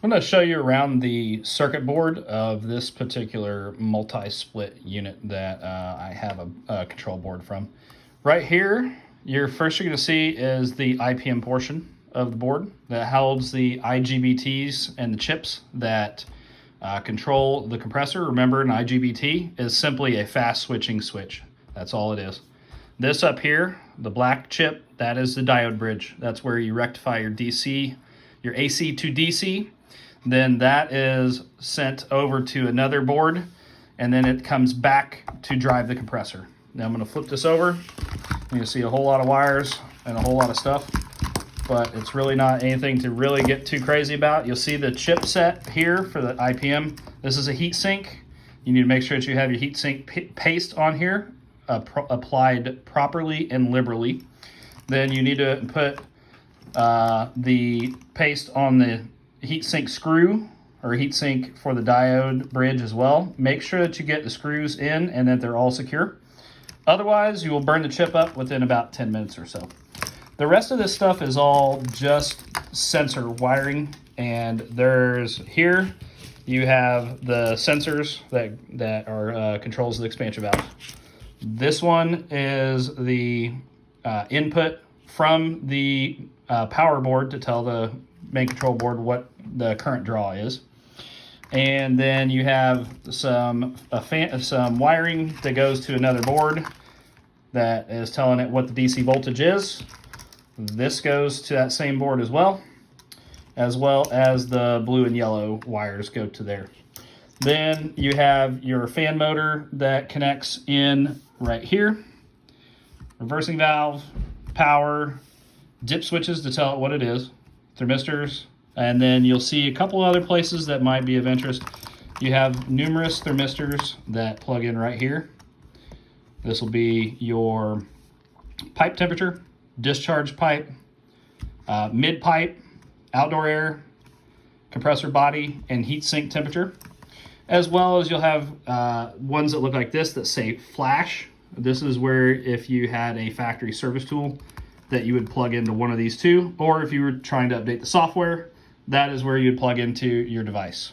I'm going to show you around the circuit board of this particular multi-split unit that I have a control board from. Right here, you're going to see is the IPM portion of the board that holds the IGBTs and the chips that control the compressor. Remember, an IGBT is simply a fast switching switch. That's all it is. This up here, the black chip, that is the diode bridge. That's where you rectify your DC, your AC to DC. Then that is sent over to another board, and then it comes back to drive the compressor. Now I'm going to flip this over. You can see a whole lot of wires and a whole lot of stuff, but it's really not anything to really get too crazy about. You'll see the chipset here for the IPM. This is a heat sink. You need to make sure that you have your heat sink paste on here applied properly and liberally. Then you need to put the paste on the heatsink screw or heatsink for the diode bridge as well. Make sure that you get the screws in and that they're all secure. Otherwise, you will burn the chip up within about 10 minutes or so. The rest of this stuff is all just sensor wiring, and there's here you have the sensors that are controls the expansion valve. This one is the input from the power board to tell the main control board what the current draw is. And then you have some wiring that goes to another board that is telling it what the DC voltage is. This goes to that same board as well as the blue and yellow wires go to there. Then you have your fan motor that connects in right here. Reversing valve, power, dip switches to tell it what it is, thermistors, and then you'll see a couple other places that might be of interest. You have numerous thermistors that plug in right here. This will be your pipe temperature, discharge pipe, mid pipe, outdoor air, compressor body, and heat sink temperature. As well as you'll have ones that look like this that say flash. This is where if you had a factory service tool that you would plug into one of these two, or if you were trying to update the software, that is where you'd plug into your device.